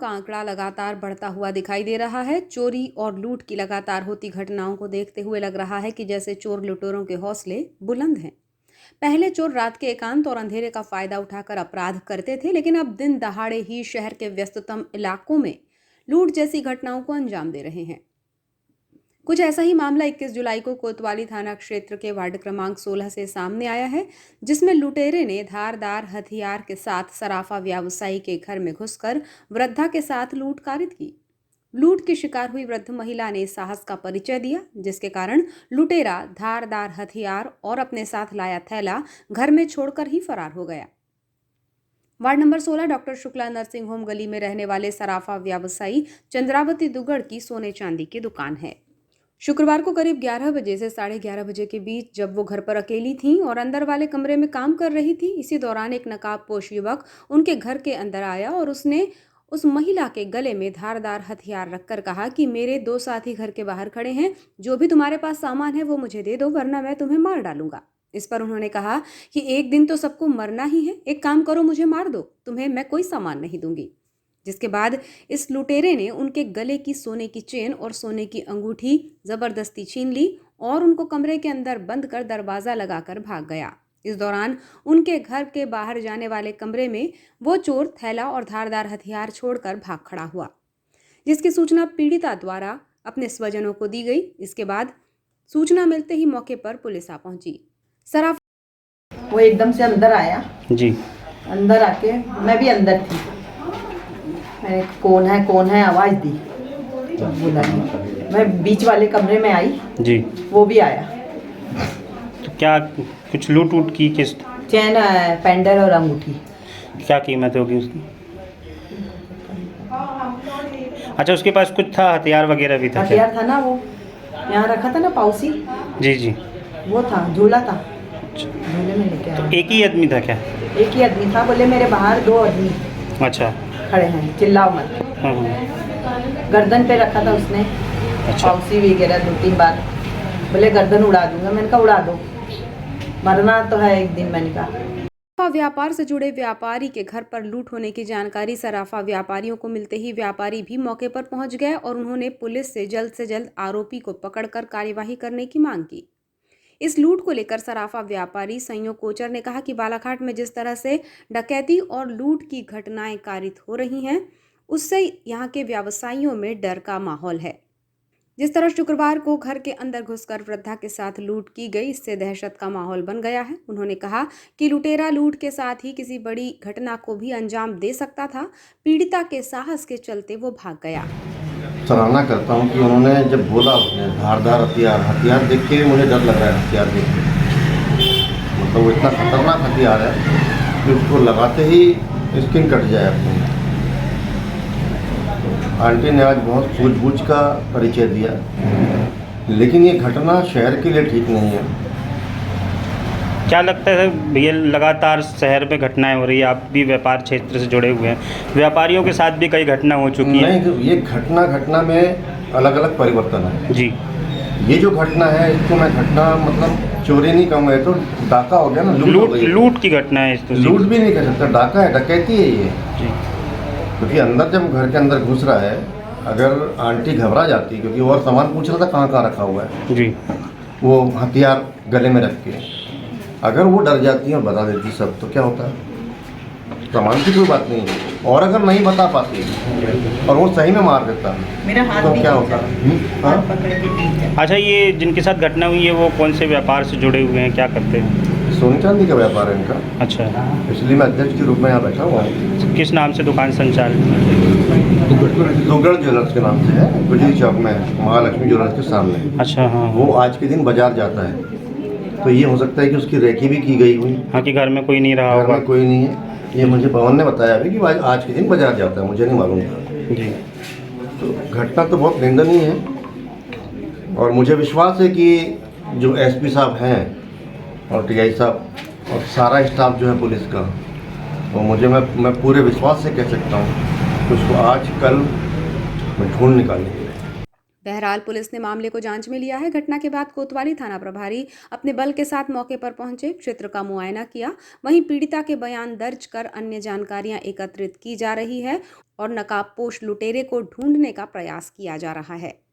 का आंकड़ा लगातार बढ़ता हुआ दिखाई दे रहा है। चोरी और लूट की लगातार होती घटनाओं को देखते हुए लग रहा है कि जैसे चोर लुटेरों के हौसले बुलंद हैं। पहले चोर रात के एकांत और अंधेरे का फायदा उठाकर अपराध करते थे, लेकिन अब दिन दहाड़े ही शहर के व्यस्ततम इलाकों में लूट जैसी घटनाओं को अंजाम दे रहे हैं। कुछ ऐसा ही मामला 21 जुलाई को कोतवाली थाना क्षेत्र के वार्ड क्रमांक 16 से सामने आया है, जिसमें लुटेरे ने धारदार हथियार के साथ सराफा व्यवसायी के घर में घुसकर वृद्धा के साथ लूट कारित की। लूट की शिकार हुई वृद्ध महिला ने साहस का परिचय दिया, जिसके कारण लुटेरा धारदार हथियार और अपने साथ लाया थैला घर में छोड़कर ही फरार हो गया। Ward number 16 doctor Shukla nursing home गली में रहने वाले सराफा व्यवसायी चंद्रावती दुगड़ की सोने चांदी की दुकान है। शुक्रवार को करीब 11 बजे से 11:30 बजे के बीच जब वो घर पर अकेली थीं और अंदर वाले कमरे में काम कर रही थी, इसी दौरान एक नकाबपोश युवक उनके घर के अंदर आया और उसने उस महिला के गले में धारदार हथियार रखकर कहा कि मेरे 2 साथी घर के बाहर खड़े हैं, जो भी तुम्हारे पास सामान है वो मुझे दे दो, वरना मैं तुम्हें मार डालूंगा। इस पर उन्होंने कहा कि एक दिन तो सबको मरना ही है, एक काम करो मुझे मार दो, तुम्हें मैं कोई सामान नहीं दूंगी। जिसके बाद इस लुटेरे ने उनके गले की सोने की चेन और सोने की अंगूठी जबरदस्ती छीन ली और उनको कमरे के अंदर बंद कर दरवाजा लगाकर भाग गया। इस दौरान उनके घर के बाहर जाने वाले कमरे में वो चोर थैला और धारदार हथियार छोड़कर भाग खड़ा हुआ, जिसकी सूचना पीड़िता द्वारा अपने स्वजनों को दी गई। इसके बाद सूचना मिलते ही मौके पर पुलिस आ पहुंची। सराफ वो एकदम से अंदर आया जी। अंदर आके मैं भी अंदर थी, मैंने कौन है आवाज़ दी, बोला नहीं। मैं बीच वाले कमरे में आई जी, वो भी आया। तो क्या कुछ लूट वूट की? किस चैन, पेंडल और अंगूठी। क्या कीमत होगी उसकी? अच्छा, उसके पास कुछ था, हथियार वगैरह भी था? हथियार था ना, वो यहाँ रखा था ना पाउसी, जी जी, वो था, झूला था, झूले में लेके आया। एक ही आदमी था क्या? एक ही आदमी था, बोले मेरे बाहर 2 आदमी अच्छा, खड़े हैं, चिल्लाओ मत। हाँ। गर्दन पे रखा था उसने, अच्छा। पाउसी वगैरह 2-3 बार, बोले गर्दन उड़ा दूंगा। मैंने कहा उड़ा दो, मरना तो है एक दिन। मैंने कहा सराफा व्यापार से जुड़े व्यापारी के घर पर लूट होने की जानकारी सराफा व्यापारियों को मिलते ही व्यापारी भी मौके पर पहुंच गए और उन्होंने पुलिस से जल्द आरोपी को पकड़कर कार्यवाही करने की मांग की। इस लूट को लेकर सराफा व्यापारी संयोग कोचर ने कहा कि बालाघाट में जिस तरह से डकैती और लूट की घटनाएं कारित हो रही हैं, उससे यहाँ के व्यवसायियों में डर का माहौल है। जिस तरह शुक्रवार को घर के अंदर घुसकर वृद्धा के साथ लूट की गई, इससे दहशत का माहौल बन गया है। उन्होंने कहा कि लुटेरा लूट के साथ ही किसी बड़ी घटना को भी अंजाम दे सकता था। पीड़िता के साहस के चलते वो भाग गया। सराहना करता हूँ कि उन्होंने जब बोला उसने धारदार हथियार देख के मुझे डर लग रहा है। हथियार देख के मतलब वो इतना खतरनाक हथियार है कि उसको लगाते ही स्किन कट जाए अपनी। आंटी ने आज बहुत सूझबूझ का परिचय दिया, लेकिन ये घटना शहर के लिए ठीक नहीं है। क्या लगता है भैया, लगातार शहर में घटनाएं हो रही है, आप भी व्यापार क्षेत्र से जुड़े हुए हैं, व्यापारियों के साथ भी कई घटना हो चुकी है? नहीं, ये घटना में अलग अलग परिवर्तन है जी। ये जो घटना है इसको मैं घटना मतलब चोरी नहीं कहूँगा, तो डाका हो गया ना, लूट की घटना है। लूट भी नहीं कह सकता, डाका है, डकैती है ये जी। क्योंकि अंदर जब घर के अंदर घुस रहा है, अगर आंटी घबरा जाती, क्योंकि और सामान पूछ रहा था कहाँ रखा हुआ है जी, वो हथियार गले में रख के, अगर वो डर जाती है और बता देती सब, तो क्या होता है? सामान की कोई बात नहीं है, और अगर नहीं बता पाती और वो सही में मार देता मेरा हाथ तो भी क्या होता? हाथ पकड़ के पीछे। अच्छा, ये जिनके साथ घटना हुई है वो कौन से व्यापार से जुड़े हुए हैं, क्या करते हैं? सोने चांदी का व्यापार है इनका। अच्छा, इसलिए मैं अध्यक्ष के रूप में यहाँ बैठा हुआ हूँ। किस नाम से दुकान संचालित? दुगड़ ज्वेलर्स के नाम से है, गुजरी चौक में है, महालक्ष्मी ज्वेलर्स के सामने। अच्छा, हाँ। वो आज के दिन बाजार जाता है, तो ये हो सकता है कि उसकी रेकी भी की गई हुई। हाँ, कि घर में कोई नहीं रहा होगा? कोई नहीं है, ये मुझे पवन ने बताया अभी कि आज के दिन बाजार जाता है, मुझे नहीं मालूम था जी। तो घटना तो बहुत निंदनीय है और मुझे विश्वास है कि जो एसपी साहब हैं और टीआई साहब और सारा स्टाफ जो है पुलिस का, तो मैं पूरे विश्वास से कह सकता हूँ कि उसको आज कल में ढूंढ निकालेंगे। बहरहाल पुलिस ने मामले को जांच में लिया है। घटना के बाद कोतवाली थाना प्रभारी अपने बल के साथ मौके पर पहुंचे, क्षेत्र का मुआयना किया। वहीं पीड़िता के बयान दर्ज कर अन्य जानकारियां एकत्रित की जा रही है और नकाबपोश लुटेरे को ढूंढने का प्रयास किया जा रहा है।